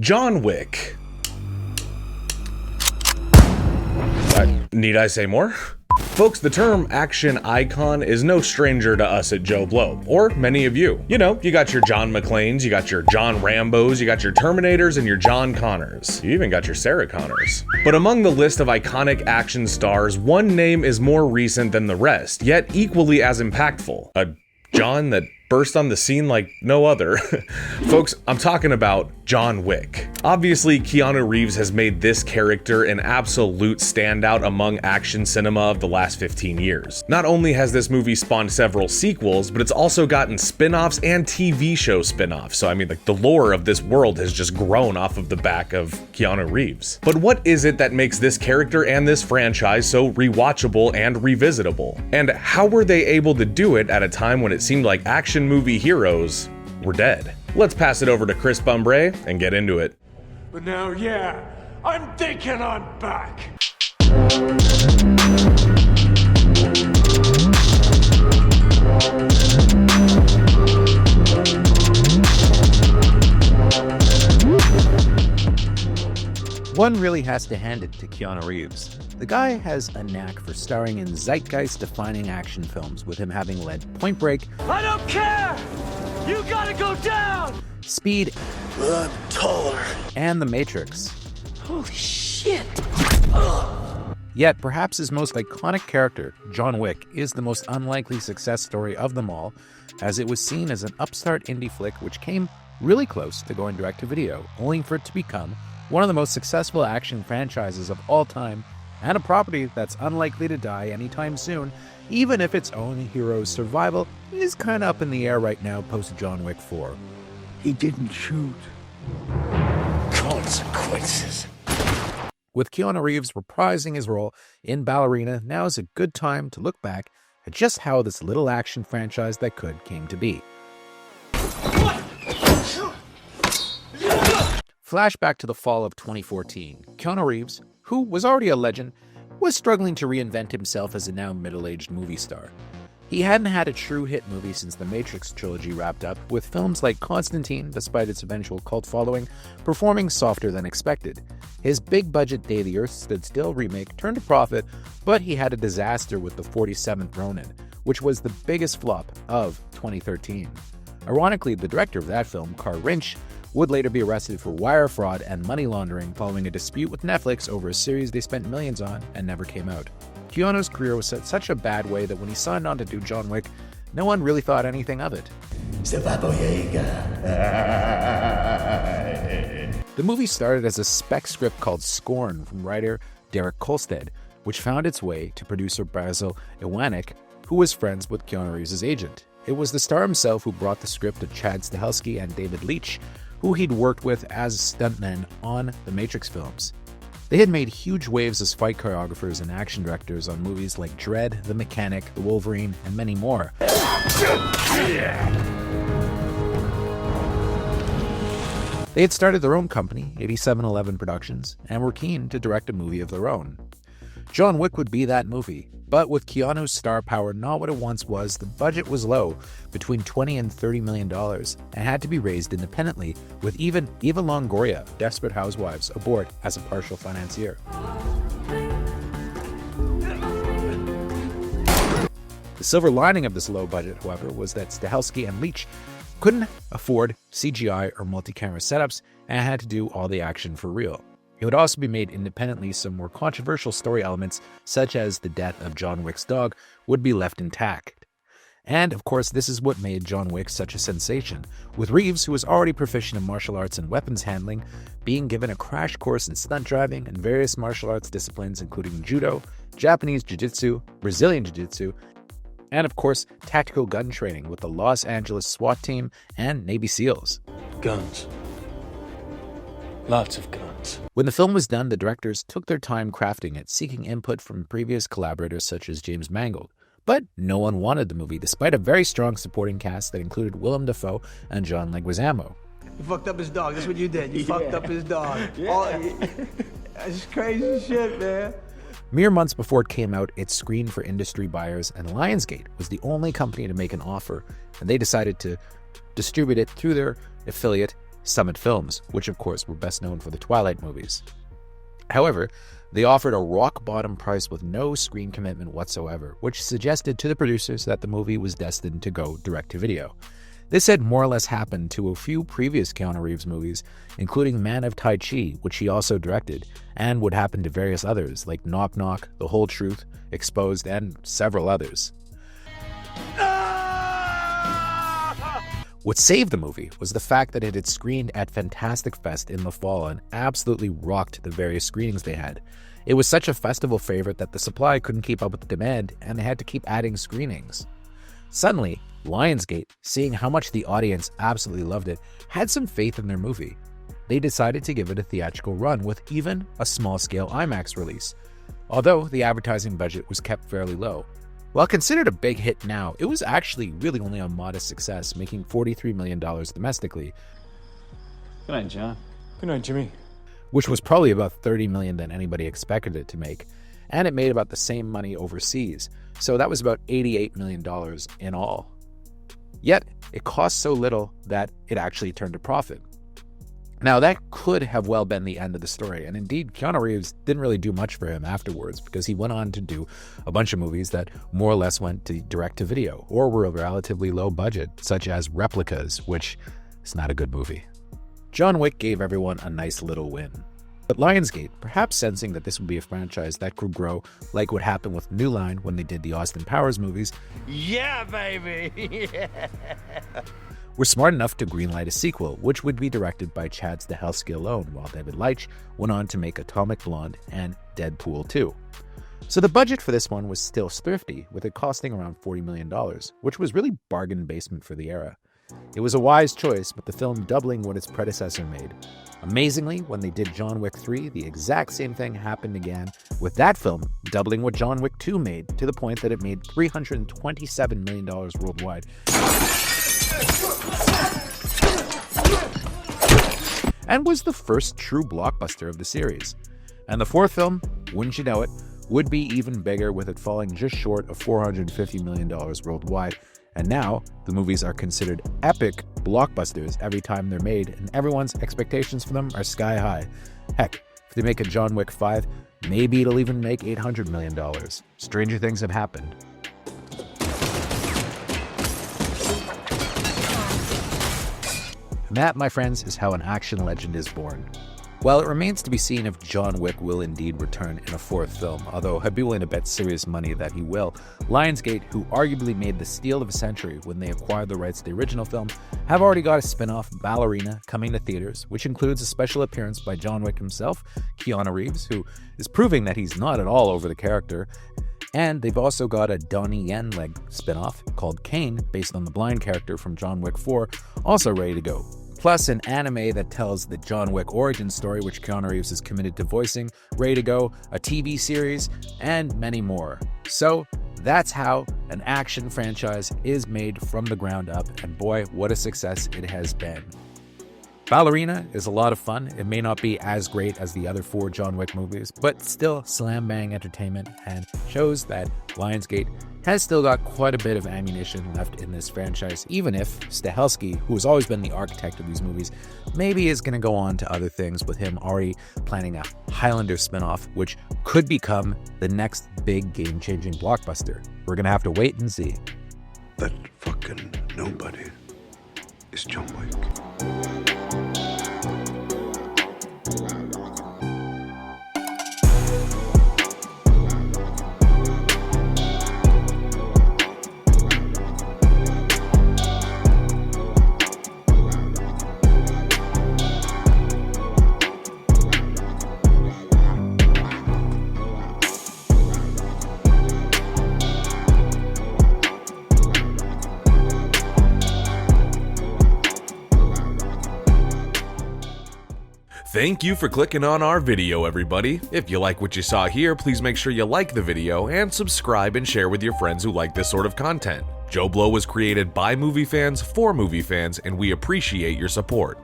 John Wick. Need I say more? Folks, the term action icon is no stranger to us at JoBlo, or many of you. You know, you got your John McClanes, you got your John Rambos, you got your Terminators, and your John Connors. You even got your Sarah Connors. But among the list of iconic action stars, one name is more recent than the rest, yet equally as impactful. A John that burst on the scene like no other. Folks, I'm talking about John Wick. Obviously, Keanu Reeves has made this character an absolute standout among action cinema of the last 15 years. Not only has this movie spawned several sequels, but it's also gotten spin-offs and TV show spin-offs. So I mean, like, the lore of this world has just grown off of the back of Keanu Reeves. But what is it that makes this character and this franchise so rewatchable and revisitable? And how were they able to do it at a time when it seemed like action movie heroes were dead? Let's pass it over to Chris Bumbray and get into it. But now, yeah, I'm thinking I'm back. One really has to hand it to Keanu Reeves. The guy has a knack for starring in zeitgeist-defining action films, with him having led Point Break, I don't care! You gotta go down! Speed, I'm taller. and The Matrix. Holy shit! Yet, perhaps his most iconic character, John Wick, is the most unlikely success story of them all, as it was seen as an upstart indie flick which came really close to going direct-to-video, only for it to become one of the most successful action franchises of all time, and a property that's unlikely to die anytime soon, even if its own hero's survival is kinda up in the air right now post John Wick 4. He didn't shoot. Consequences. With Keanu Reeves reprising his role in Ballerina, now is a good time to look back at just how this little action franchise that could came to be. Flashback to the fall of 2014. Keanu Reeves, who was already a legend, was struggling to reinvent himself as a now middle-aged movie star. He hadn't had a true hit movie since the Matrix trilogy wrapped up, with films like Constantine, despite its eventual cult following, performing softer than expected. His big-budget Day the Earth Stood Still remake turned a profit, but he had a disaster with the 47th Ronin, which was the biggest flop of 2013. Ironically, the director of that film, Carl Rinch, would later be arrested for wire fraud and money laundering following a dispute with Netflix over a series they spent millions on and never came out. Keanu's career was set such a bad way that when he signed on to do John Wick, no one really thought anything of it. The movie started as a spec script called Scorn from writer Derek Kolstad, which found its way to producer Basil Iwanek, who was friends with Keanu Reeves' agent. It was the star himself who brought the script to Chad Stahelski and David Leitch, who he'd worked with as stuntmen on the Matrix films. They had made huge waves as fight choreographers and action directors on movies like Dredd, The Mechanic, The Wolverine, and many more. They had started their own company, 8711 Productions, and were keen to direct a movie of their own. John Wick would be that movie, but with Keanu's star power not what it once was, the budget was low, between $20 and $30 million, and had to be raised independently, with even Eva Longoria, Desperate Housewives, aboard as a partial financier. The silver lining of this low budget, however, was that Stahelski and Leitch couldn't afford CGI or multi-camera setups and had to do all the action for real. It would also be made independently. Some more controversial story elements, such as the death of John Wick's dog, would be left intact. And, of course, this is what made John Wick such a sensation, with Reeves, who was already proficient in martial arts and weapons handling, being given a crash course in stunt driving and various martial arts disciplines including judo, Japanese jiu-jitsu, Brazilian jiu-jitsu, and, of course, tactical gun training with the Los Angeles SWAT team and Navy SEALs. Guns. Lots of guns. When the film was done, the directors took their time crafting it, seeking input from previous collaborators such as James Mangold. But no one wanted the movie, despite a very strong supporting cast that included Willem Dafoe and John Leguizamo. You fucked up his dog. That's what you did. You fucked up his dog. That's crazy shit, man. Mere months before it came out, it screened for industry buyers, and Lionsgate was the only company to make an offer, and they decided to distribute it through their affiliate, Summit Films, which of course were best known for the Twilight movies. However, they offered a rock-bottom price with no screen commitment whatsoever, which suggested to the producers that the movie was destined to go direct-to-video. This had more or less happened to a few previous Keanu Reeves movies, including Man of Tai Chi, which he also directed, and would happen to various others like Knock Knock, The Whole Truth, Exposed, and several others. What saved the movie was the fact that it had screened at Fantastic Fest in the fall and absolutely rocked the various screenings they had. It was such a festival favorite that the supply couldn't keep up with the demand, and they had to keep adding screenings. Suddenly, Lionsgate, seeing how much the audience absolutely loved it, had some faith in their movie. They decided to give it a theatrical run with even a small-scale IMAX release, although the advertising budget was kept fairly low. While considered a big hit now, it was actually really only a modest success, making $43 million domestically. Good night, John. Good night, Jimmy. Which was probably about $30 million than anybody expected it to make, and it made about the same money overseas, so that was about $88 million in all. Yet, it cost so little that it actually turned a profit. Now, that could have well been the end of the story, and indeed, Keanu Reeves didn't really do much for him afterwards because he went on to do a bunch of movies that more or less went to direct-to-video or were a relatively low budget, such as Replicas, which is not a good movie. John Wick gave everyone a nice little win. But Lionsgate, perhaps sensing that this would be a franchise that could grow like what happened with New Line when they did the Austin Powers movies, Yeah, baby! were smart enough to greenlight a sequel, which would be directed by Chad Stahelski alone, while David Leitch went on to make Atomic Blonde and Deadpool 2. So the budget for this one was still thrifty, with it costing around $40 million, which was really bargain basement for the era. It was a wise choice, with the film doubling what its predecessor made. Amazingly, when they did John Wick 3, the exact same thing happened again, with that film doubling what John Wick 2 made, to the point that it made $327 million worldwide. And was the first true blockbuster of the series. And the fourth film, wouldn't you know it, would be even bigger, with it falling just short of $450 million worldwide. And now, the movies are considered epic blockbusters every time they're made, and everyone's expectations for them are sky high. Heck, if they make a John Wick 5, maybe it'll even make $800 million. Stranger things have happened. And that, my friends, is how an action legend is born. While it remains to be seen if John Wick will indeed return in a fourth film, although I'd be willing to bet serious money that he will, Lionsgate, who arguably made the steal of a century when they acquired the rights to the original film, have already got a spin-off, Ballerina, coming to theaters, which includes a special appearance by John Wick himself, Keanu Reeves, who is proving that he's not at all over the character. And they've also got a Donnie Yen-led spin-off called Kane, based on the blind character from John Wick 4, also ready to go. Plus an anime that tells the John Wick origin story, which Keanu Reeves is committed to voicing, ready to go, a TV series, and many more. So that's how an action franchise is made from the ground up, and boy, what a success it has been. Ballerina is a lot of fun. It may not be as great as the other 4 John Wick movies, but still slam bang entertainment, and shows that Lionsgate has still got quite a bit of ammunition left in this franchise, even if Stahelski, who has always been the architect of these movies, maybe is going to go on to other things, with him already planning a Highlander spinoff, which could become the next big game-changing blockbuster. We're going to have to wait and see. That fucking nobody is John Wick. Thank you for clicking on our video, everybody. If you like what you saw here, please make sure you like the video and subscribe and share with your friends who like this sort of content. JoBlo was created by movie fans for movie fans, and we appreciate your support.